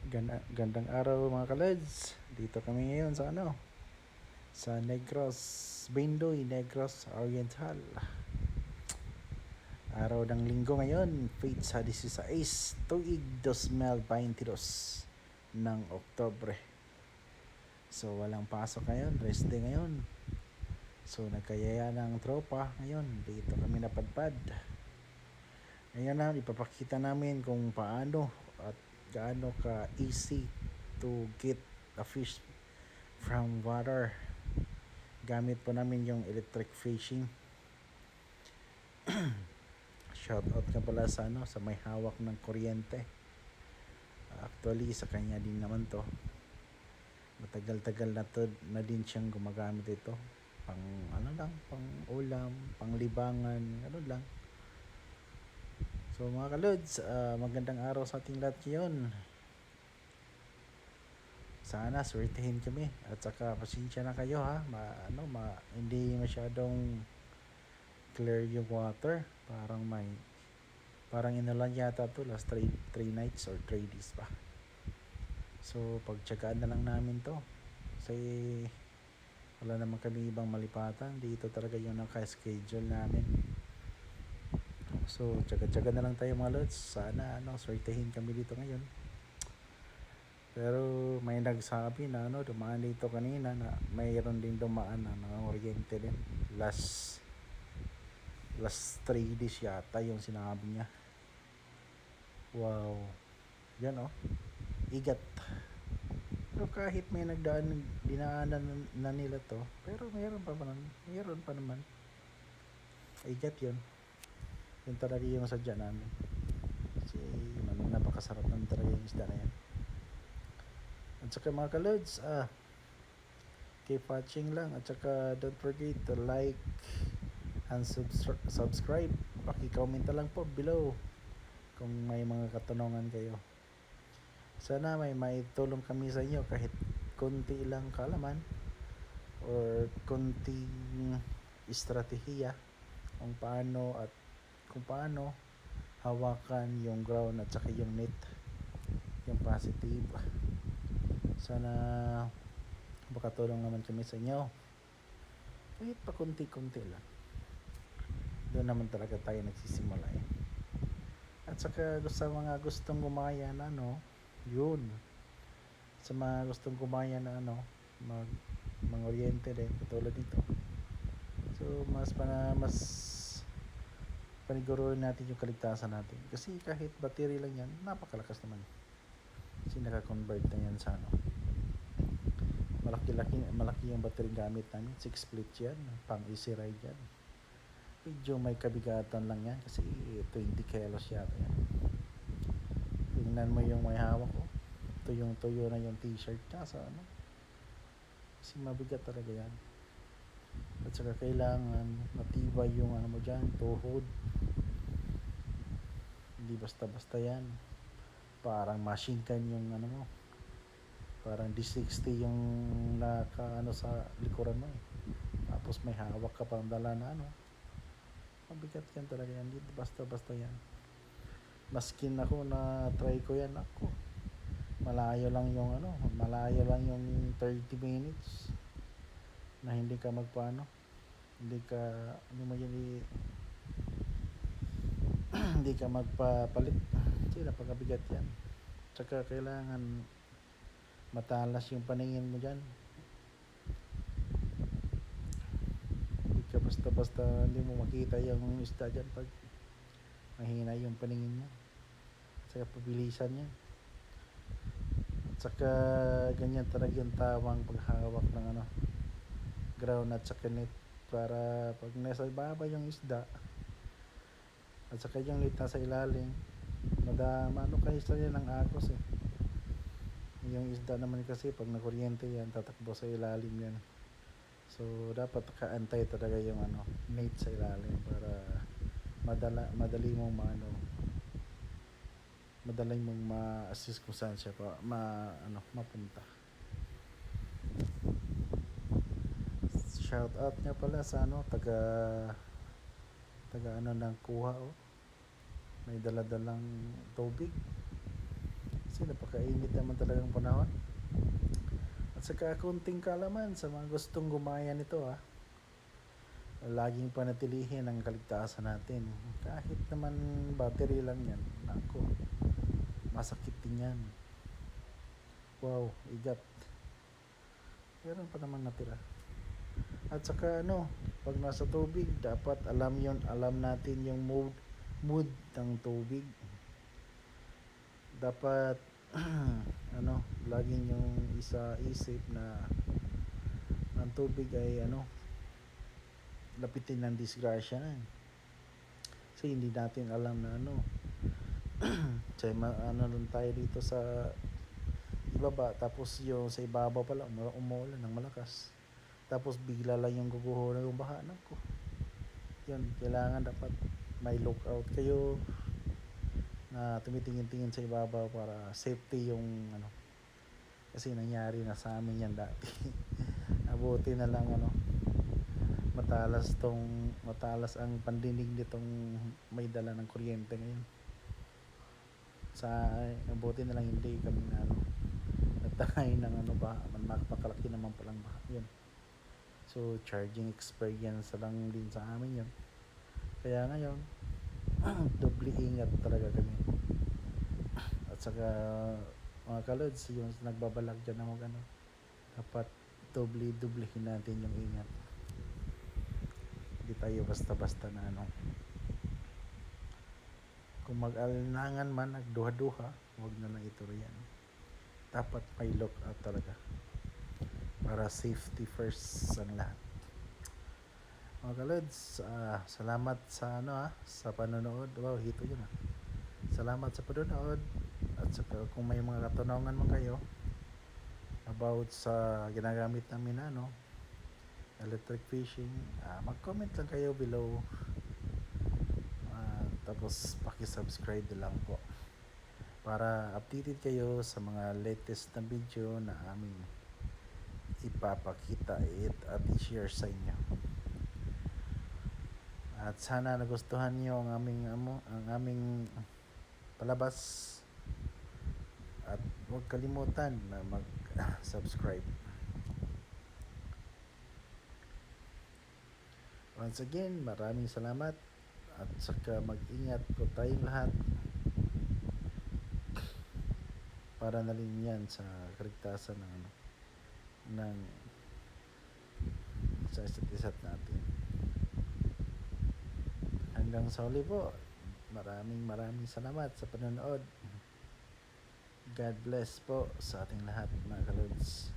Gandang araw mga kalads. Dito kami ngayon sa sa Negros, Bindoy, Negros Oriental. Araw ng linggo ngayon, Fate sa 16, tuig 2022 ng Oktobre. So walang pasok ngayon, rest day ngayon. So nagkayaya ng tropa ngayon, dito kami napadpad. Ngayon na, ipapakita namin kung paano at gaano ka easy to get a fish from water. Gamit po namin yung electric fishing. Shout out ka pala sa sa may hawak ng kuryente. Actually sa kanya din naman to. Matagal-tagal na din siyang gumagamit ito. Pang pang ulam, pang libangan, lang. So mga kalods, magandang araw sa ating lahat ngayon. Sana swertehin kami at saka pasensya na kayo ha. Hindi masyadong clear yung water. Parang inulan yata to last 3 nights or 3 days pa. So pagtsagaan na lang namin to. Kasi wala naman kami ibang malipatan. Dito talaga yung naka-schedule namin. So tsaga-tsaga na lang tayo mga lods. Sana swertehin kami dito ngayon. Pero may nagsabi na dumaan dito kanina na mayroon din dumaan na oriente din. Last 3 days yata yung sinabi niya. Wow. Yan igat. Pero kahit may dinaanan na nila to, pero mayroon pa naman. Igat yun. Yun talaga yung sadya namin. Kasi napakasarap naman talaga yung isda na yan. At saka mga kalods, keep watching lang. At saka don't forget to like and subscribe. Paki-comment lang po below kung may mga katanungan kayo. Sana may maitulong kami sa inyo kahit konti lang kaalaman or konting estratehiya kung paano hawakan yung ground at saka yung net, yung positive. Sana makatulong naman kami sa inyo kahit pa konti-konti lang. Doon naman talaga tayo nagsisimula At saka sa mga gustong gumaya na yun, sa mga gustong gumaya na mga oriente din katulad nito. So mas paniguruhin natin yung kaligtasan natin kasi kahit battery lang yan, napakalakas naman kasi naka-convert na yan sa malaki yung battery gamit namin. 6 split yan, pang easy ride yan. Medyo may kabigatan lang yan kasi 20 kilos yata yan. Tingnan mo yung may hawak tuyong-tuyo na yung t-shirt niya sa kasi mabigat talaga yan. At saka kailangan matibay yung mo dyan, tuhod. Hindi basta-basta yan. Parang machine gun yung mo. Parang D60 yung naka sa likuran mo Tapos may hawak ka pang dala na mabigat yan talaga yan. Hindi basta-basta yan. Maskin ako na try ko yan malayo lang yung 30 minutes na hindi ka hindi ka magpapalit kasi napakabigat yan. Tsaka kailangan matalas yung paningin mo dyan. Hindi ka basta-basta hindi mo makita yung isda dyan pag mahina yung paningin mo. Tsaka pabilisan yan. Tsaka ganyan talaga yung tawang paghawak ng ground at saka net para pag nasa baba yung isda at saka yung net nasa ilalim madama kayo sa yan ng agos yung isda naman kasi pag nakuryente yan tatakbo sa ilalim yan. So dapat kaantay talaga yung net sa ilalim para madali mong ma-assist kung saan siya mapunta. Shout out nga pala sa taga ng kuha may dala-dalang tubig. Kasi napakainit naman talagang panahon. At saka kunting kaalaman sa mga gustong gumaya nito laging panatilihin ang kaligtasan natin. Kahit naman battery lang yan, nako, masakit din yan. Wow, igat. Meron pa naman natira. At saka pag nasa tubig, dapat alam natin yung mood ng tubig. Dapat laging yung isip na ang tubig ay lapitin ng disgrasya na. Kasi hindi natin alam na kasi lang tayo dito sa ibaba, tapos yung sa ibabaw pala umuulan ng malakas, tapos bigla lang yung guguho ng baha. Nako, yun, kailangan dapat may lookout kayo na tumitingin-tingin sa ibabaw para safety yung kasi nangyari na sa amin yan dati. Abuti na lang matalas ang pandinig nitong may dala ng kuryente ngayon. Abuti na lang hindi kami natangay ng baha. Makalaki naman palang baha yun. So charging experience lang din sa amin yun. Kaya ngayon doble ingat talaga kami. At saka mga kalods, yung nagbabalag dyan na dapat doble-doblehin natin yung ingat. Hindi tayo basta-basta na kung mag-alinlangan man, nagduha-duha, huwag na lang ituloy yan. Dapat may lookout talaga para safety first ang lahat. Mga kalods, salamat sa sa panonood. Wow, hito yun Salamat sa panonood. At saka kung may mga katanungan man kayo about sa ginagamit namin electric fishing, mag-comment lang kayo below. Tapos paki-subscribe lang po para updated kayo sa mga latest na video na aming ipapakita at i-share sa inyo. At sana nagustuhan niyo ang aming palabas. At huwag kalimutan na mag-subscribe. Once again, maraming salamat. At saka mag-ingat po tayong lahat para na rin yan sa kaligtasan ng sa isa't natin. Hanggang sa huli po, maraming salamat sa panonood. God bless po sa ating lahat, mga kalods.